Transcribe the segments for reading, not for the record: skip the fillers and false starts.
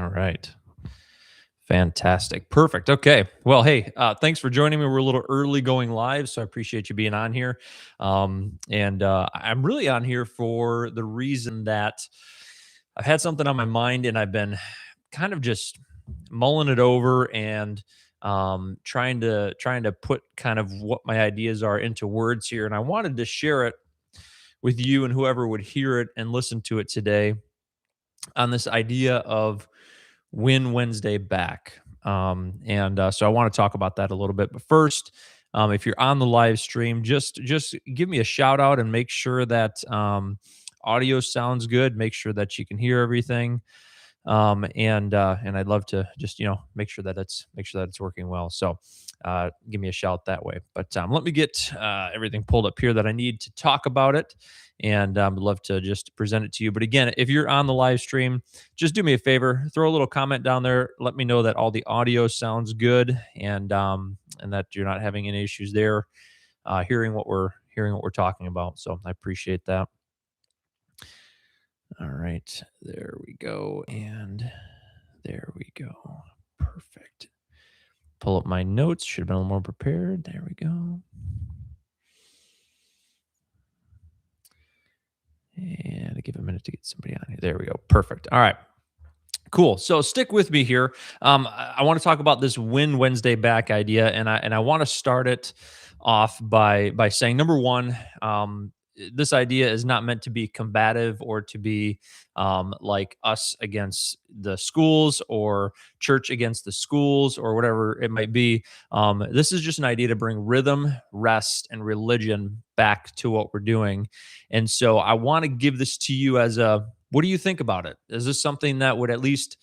All right. Fantastic. Perfect. Okay. Well, hey, thanks for joining me. We're a little early going live, so I appreciate you being on here. And I'm really on here for the reason that I've had something on my mind and I've been kind of just mulling it over and trying to put kind of what my ideas are into words here. And I wanted to share it with you and whoever would hear it and listen to it today on this idea of Win Wednesday back. And so I want to talk about that a little bit. But first, if you're on the live stream, just give me a shout out and make sure that audio sounds good. Make sure that you can hear everything. And I'd love to just make sure that it's working well. So give me a shout that way. But let me get everything pulled up here that I need to talk about it, and I'd love to just present it to you. But again, if you're on the live stream, just do me a favor, throw a little comment down there. Let me know that all the audio sounds good, and that you're not having any issues there, hearing what we're talking about. So I appreciate that. All right, there we go. And there we go. Perfect. Pull up my notes. Should have been a little more prepared. There we go. And I give a minute to get somebody on here. There we go. Perfect. All right. Cool. So stick with me here. I want to talk about this Win Wednesday back idea, and I want to start it off by saying number one, this idea is not meant to be combative or to be like us against the schools or church against the schools or whatever it might be. This is just an idea to bring rhythm, rest, and religion back to what we're doing. And so I want to give this to you as a what do you think about it? Is this something that would at least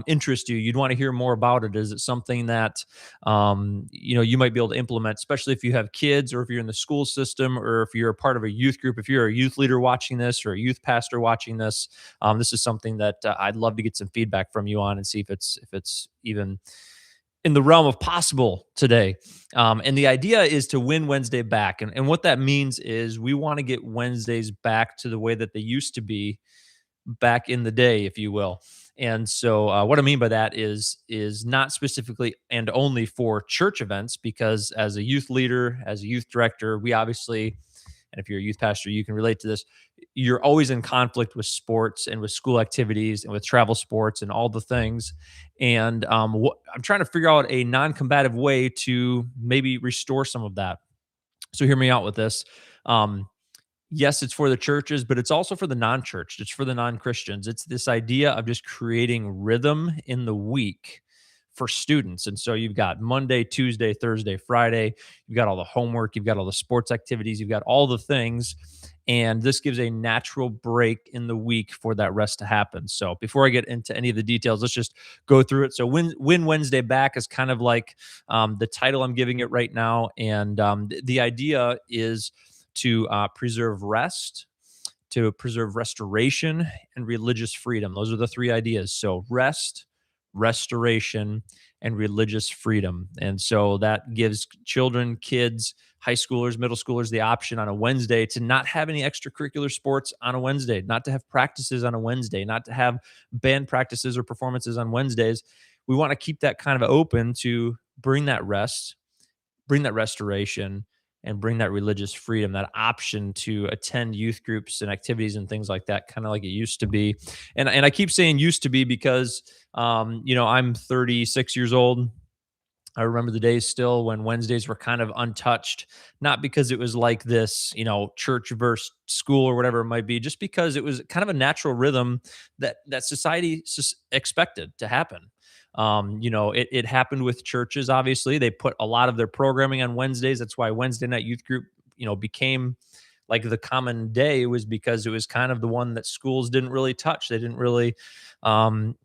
interest you? You'd want to hear more about it. Is it something that you might be able to implement, especially if you have kids or if you're in the school system or if you're a part of a youth group? If you're a youth leader watching this or a youth pastor watching this, this is something that I'd love to get some feedback from you on and see if it's even in the realm of possible today. And the idea is to win Wednesday back. And what that means is we want to get Wednesdays back to the way that they used to be back in the day, if you will. And so what I mean by that is not specifically and only for church events, because as a youth leader, as a youth director, we obviously, and if you're a youth pastor, you can relate to this, you're always in conflict with sports and with school activities and with travel sports and all the things. And I'm trying to figure out a non-combative way to maybe restore some of that. So hear me out with this. Yes, it's for the churches, but it's also for the non-church. It's for the non-Christians. It's this idea of just creating rhythm in the week for students. And so you've got Monday, Tuesday, Thursday, Friday. You've got all the homework. You've got all the sports activities. You've got all the things. And this gives a natural break in the week for that rest to happen. So before I get into any of the details, let's just go through it. So Win Wednesday back is kind of like the title I'm giving it right now. And the idea is to preserve rest, to preserve restoration, and religious freedom. Those are the three ideas. So rest, restoration, and religious freedom. And so that gives children, kids, high schoolers, middle schoolers the option on a Wednesday to not have any extracurricular sports on a Wednesday, not to have practices on a Wednesday, not to have band practices or performances on Wednesdays. We want to keep that kind of open to bring that rest, bring that restoration, and bring that religious freedom, that option to attend youth groups and activities and things like that, kind of like it used to be. And I keep saying used to be because, I'm 36 years old. I remember the days still when Wednesdays were kind of untouched, not because it was like this, church versus school or whatever it might be, just because it was kind of a natural rhythm that society expected to happen. It happened with churches. Obviously, they put a lot of their programming on Wednesdays. That's why Wednesday night youth group, became like the common day, was because it was kind of the one that schools didn't really touch. They didn't really, plan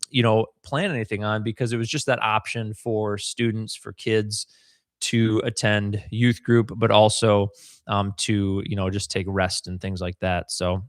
anything on, because it was just that option for students, for kids to attend youth group, but also to, just take rest and things like that. So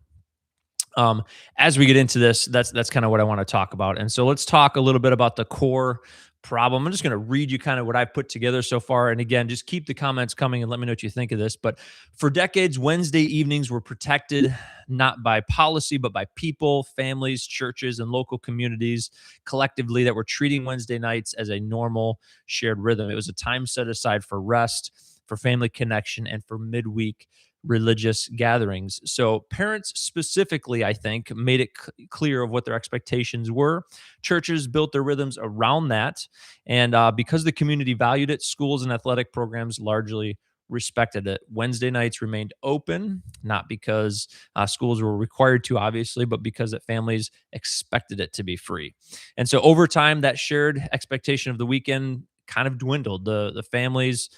as we get into this, that's kind of what I want to talk about. And so let's talk a little bit about the core problem. I'm just going to read you kind of what I've put together so far. And again, just keep the comments coming and let me know what you think of this. But for decades, Wednesday evenings were protected not by policy, but by people, families, churches, and local communities collectively that were treating Wednesday nights as a normal shared rhythm. It was a time set aside for rest, for family connection, and for midweek religious gatherings. So parents specifically, I think, made it clear of what their expectations were. Churches built their rhythms around that. And because the community valued it, schools and athletic programs largely respected it. Wednesday nights remained open, not because schools were required to, obviously, but because that families expected it to be free. And so over time, that shared expectation of the weekend kind of dwindled. The families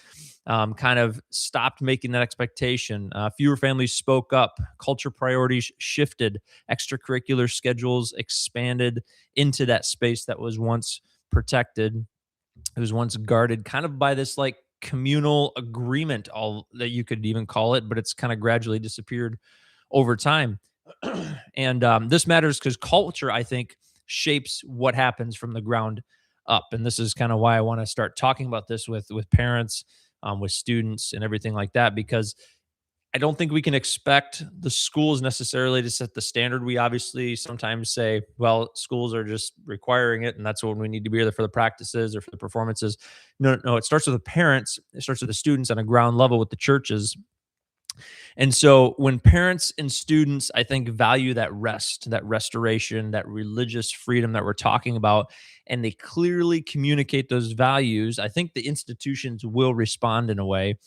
kind of stopped making that expectation. Fewer families spoke up. Culture priorities shifted. Extracurricular schedules expanded into that space that was once protected. It was once guarded kind of by this like communal agreement, all that you could even call it, but it's kind of gradually disappeared over time. And this matters because culture, I think, shapes what happens from the ground up. And this is kind of why I want to start talking about this with parents, with students, and everything like that, because I don't think we can expect the schools necessarily to set the standard. We obviously sometimes say, well, schools are just requiring it, and that's when we need to be there for the practices or for the performances. No, no, it starts with the parents. It starts with the students on a ground level with the churches. And so when parents and students, I think, value that rest, that restoration, that religious freedom that we're talking about, and they clearly communicate those values, I think the institutions will respond in a way.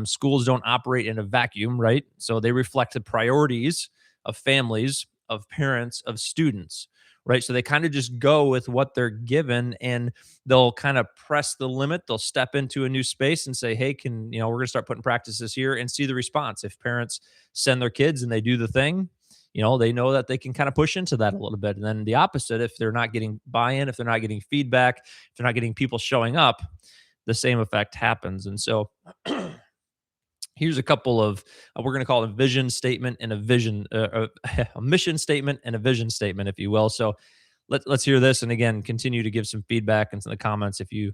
Schools don't operate in a vacuum, right? So they reflect the priorities of families, of parents, of students, right? So they kind of just go with what they're given, and they'll kind of press the limit. They'll step into a new space and say, hey, we're going to start putting practices here, and see the response. If parents send their kids and they do the thing, they know that they can kind of push into that a little bit. And then the opposite, if they're not getting buy-in, if they're not getting feedback, if they're not getting people showing up, the same effect happens. And so here's a couple of we're going to call it a vision statement and a vision a mission statement and a vision statement, if you will. So let's hear this, and again, continue to give some feedback into the comments if you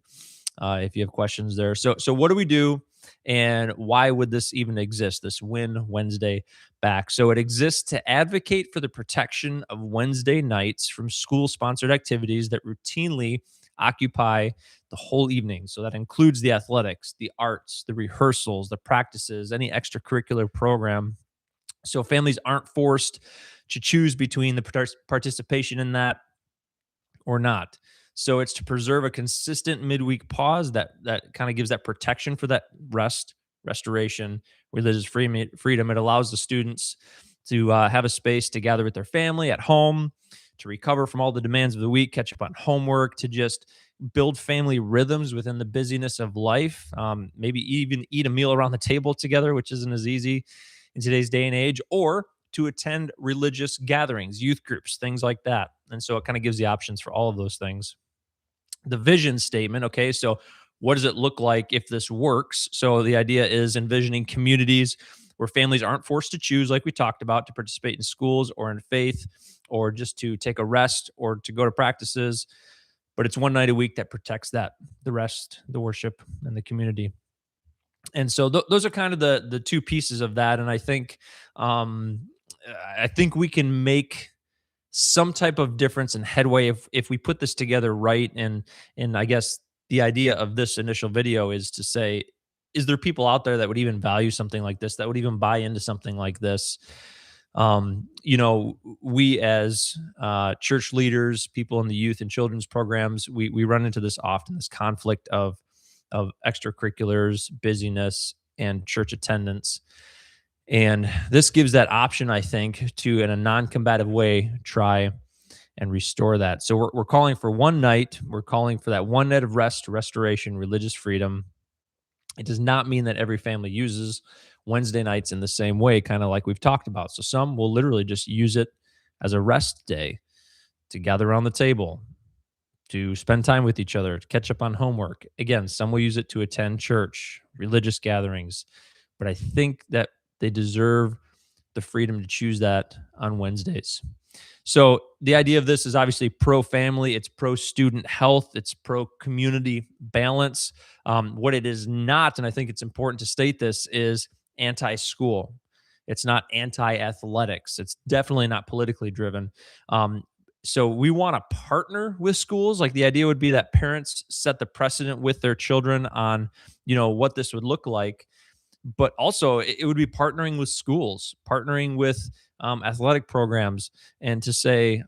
have questions there. So what do we do, and why would this even exist, this Win Wednesday back? So it exists to advocate for the protection of Wednesday nights from school sponsored activities that routinely occupy the whole evening. So that includes the athletics, the arts, the rehearsals, the practices, any extracurricular program. So families aren't forced to choose between the participation in that or not. So it's to preserve a consistent midweek pause that kind of gives that protection for that rest, restoration, religious freedom. It allows the students to have a space to gather with their family at home, to recover from all the demands of the week, catch up on homework, to just build family rhythms within the busyness of life. Maybe even eat a meal around the table together, which isn't as easy in today's day and age, or to attend religious gatherings, youth groups, things like that. And so it kind of gives the options for all of those things. The vision statement, okay, so what does it look like if this works? So the idea is envisioning communities where families aren't forced to choose, like we talked about, to participate in schools or in faith, or just to take a rest or to go to practices. But it's one night a week that protects that, the rest, the worship, and the community. And so those are kind of the two pieces of that. And um, I think we can make some type of difference and headway if we put this together right. And I guess the idea of this initial video is to say, is there people out there that would even value something like this, that would even buy into something like this? We as church leaders, people in the youth and children's programs, we run into this often, this conflict of extracurriculars, busyness, and church attendance. And this gives that option, I think, to, in a non-combative way, try and restore that. So we're calling for one night. We're calling for that one night of rest, restoration, religious freedom. It does not mean that every family uses Wednesday nights in the same way, kind of like we've talked about. So some will literally just use it as a rest day, to gather around the table, to spend time with each other, to catch up on homework. Again, some will use it to attend church, religious gatherings. But I think that they deserve the freedom to choose that on Wednesdays. So the idea of this is obviously pro family, it's pro student health, it's pro community balance. What it is not, and I think it's important to state this, is anti school. It's not anti athletics. It's definitely not politically driven. Um, so we want to partner with schools. Like the idea would be that parents set the precedent with their children on, what this would look like, but also it would be partnering with schools, partnering with athletic programs, and to say,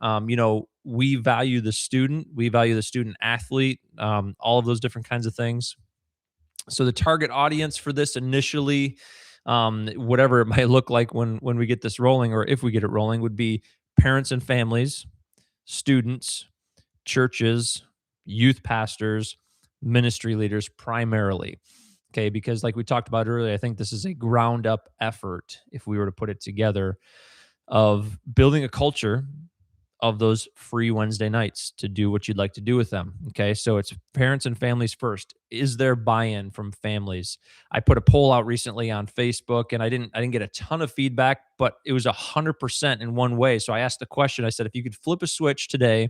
we value the student, we value the student athlete, all of those different kinds of things. So the target audience for this initially, whatever it might look like when we get this rolling, or if we get it rolling, would be parents and families, students, churches, youth pastors, ministry leaders primarily. Okay, because like we talked about earlier, I think this is a ground up effort, if we were to put it together, of building a culture of those free Wednesday nights to do what you'd like to do with them. Okay. So it's parents and families first. Is there buy-in from families? I put a poll out recently on Facebook, and I didn't get a ton of feedback, but it was 100% in one way. So I asked the question, I said, if you could flip a switch today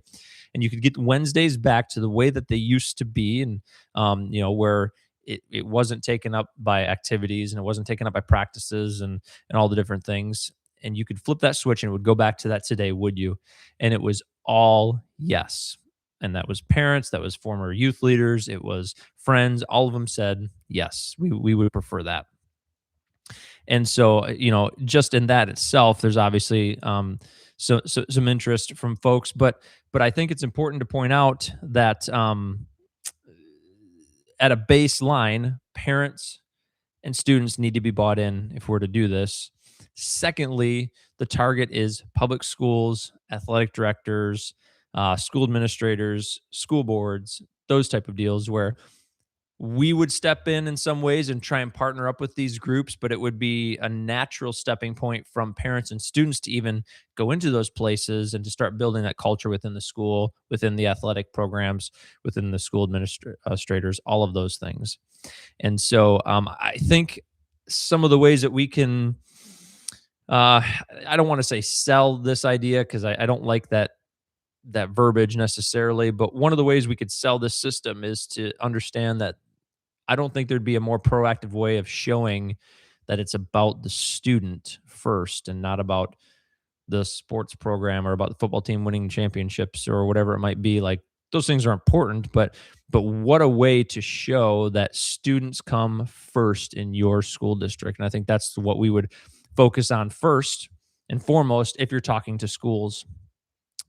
and you could get Wednesdays back to the way that they used to be, and where it wasn't taken up by activities and it wasn't taken up by practices and all the different things, and you could flip that switch and it would go back to that today, would you? And it was all yes. And that was parents, that was former youth leaders, it was friends. All of them said yes, we would prefer that. And so, just in that itself, there's obviously so some interest from folks, but I think it's important to point out that at a baseline, parents and students need to be bought in if we're to do this. Secondly, the target is public schools, athletic directors, school administrators, school boards, those type of deals, where we would step in some ways and try and partner up with these groups, but it would be a natural stepping point from parents and students to even go into those places and to start building that culture within the school, within the athletic programs, within the school administrators, all of those things. And so I think some of the ways that we can, I don't want to say sell this idea, because I don't like that verbiage necessarily, but one of the ways we could sell this system is to understand that I don't think there'd be a more proactive way of showing that it's about the student first and not about the sports program or about the football team winning championships or whatever it might be. Like, those things are important, but what a way to show that students come first in your school district. And I think that's what we would focus on first and foremost if you're talking to schools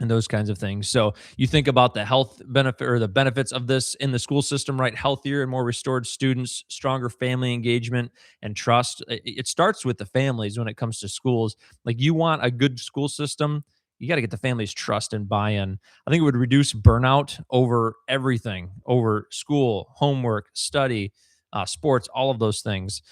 and those kinds of things. So you think about the health benefit or the benefits of this in the school system, right? Healthier and more restored students, stronger family engagement and trust. It starts with the families when it comes to schools. Like, you want a good school system, you got to get the families' trust and buy-in. I think it would reduce burnout over everything, over school, homework, study, sports, all of those things.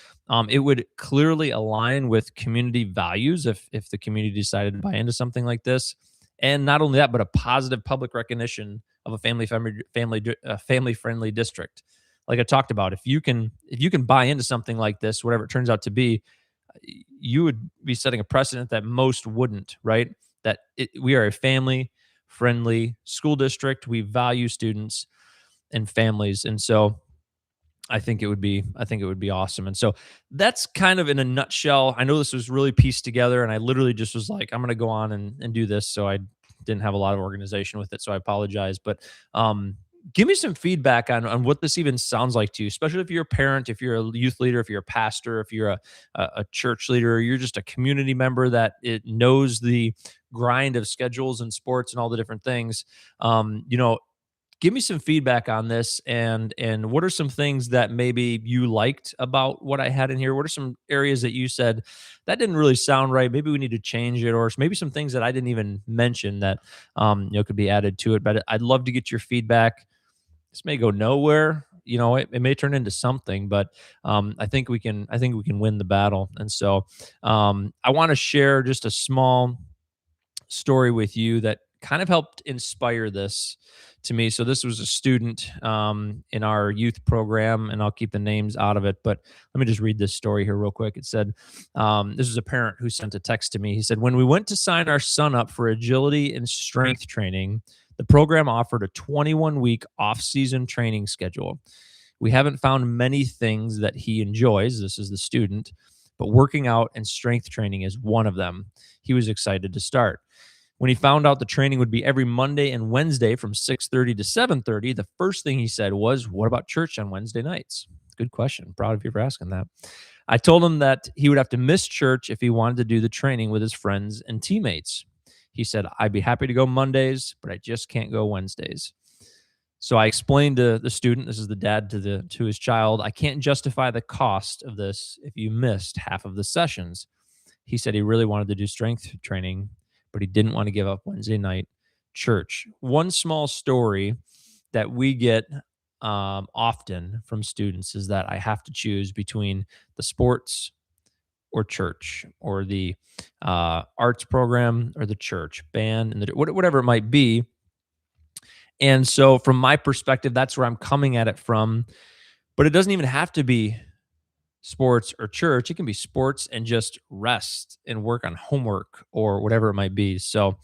It would clearly align with community values if the community decided to buy into something like this. And not only that, but a positive public recognition of a family friendly district. Like I talked about, if you can buy into something like this, whatever it turns out to be, you would be setting a precedent that most wouldn't, right? We are a family friendly school district. We value students and families, and so I think it would be awesome. And so that's kind of in a nutshell. I know this was really pieced together, and I literally just was like, I'm going to go on and do this. So I didn't have a lot of organization with it. So I apologize. But give me some feedback on what this even sounds like to you, especially if you're a parent, if you're a youth leader, if you're a pastor, if you're a church leader, or you're just a community member that it knows the grind of schedules and sports and all the different things. Give me some feedback on this, and what are some things that maybe you liked about what I had in here? What are some areas that you said that didn't really sound right? Maybe we need to change it, or maybe some things that I didn't even mention that could be added to it. But I'd love to get your feedback. This may go nowhere. It may turn into something, but I think we can win the battle. And so I want to share just a small story with you that kind of helped inspire this to me. So this was a student in our youth program, and I'll keep the names out of it. But let me just read this story here real quick. It said, this was a parent who sent a text to me. He said, when we went to sign our son up for agility and strength training, the program offered a 21-week off-season training schedule. We haven't found many things that he enjoys. This is the student, but working out and strength training is one of them. He was excited to start. When he found out the training would be every Monday and Wednesday from 6:30 to 7:30, the first thing he said was, "What about church on Wednesday nights?" Good question. Proud of you for asking that. I told him that he would have to miss church if he wanted to do the training with his friends and teammates. He said, "I'd be happy to go Mondays, but I just can't go Wednesdays." So I explained to the student, this is the dad to his child, "I can't justify the cost of this if you missed half of the sessions." He said he really wanted to do strength training, but he didn't want to give up Wednesday night church. One small story that we get often from students is that I have to choose between the sports or church, or the arts program or the church, band, and whatever it might be. And so, from my perspective, that's where I'm coming at it from. But it doesn't even have to be sports or church. It can be sports and just rest and work on homework or whatever it might be. So,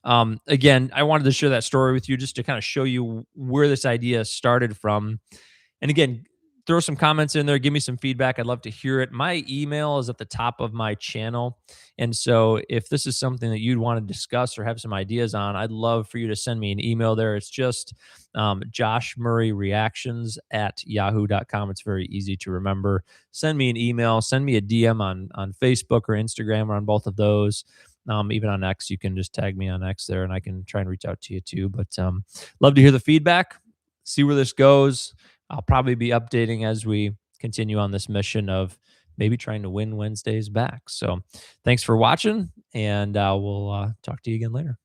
again, I wanted to share that story with you just to kind of show you where this idea started from. And again, throw some comments in there. Give me some feedback. I'd love to hear it. My email is at the top of my channel. And so if this is something that you'd want to discuss or have some ideas on, I'd love for you to send me an email there. It's just Josh Murray Reactions at yahoo.com. It's very easy to remember. Send me an email. Send me a DM on Facebook or Instagram, or on both of those. Even on X, you can just tag me on X there, and I can try and reach out to you too. But love to hear the feedback, see where this goes. I'll probably be updating as we continue on this mission of maybe trying to win Wednesdays back. So thanks for watching, and we'll talk to you again later.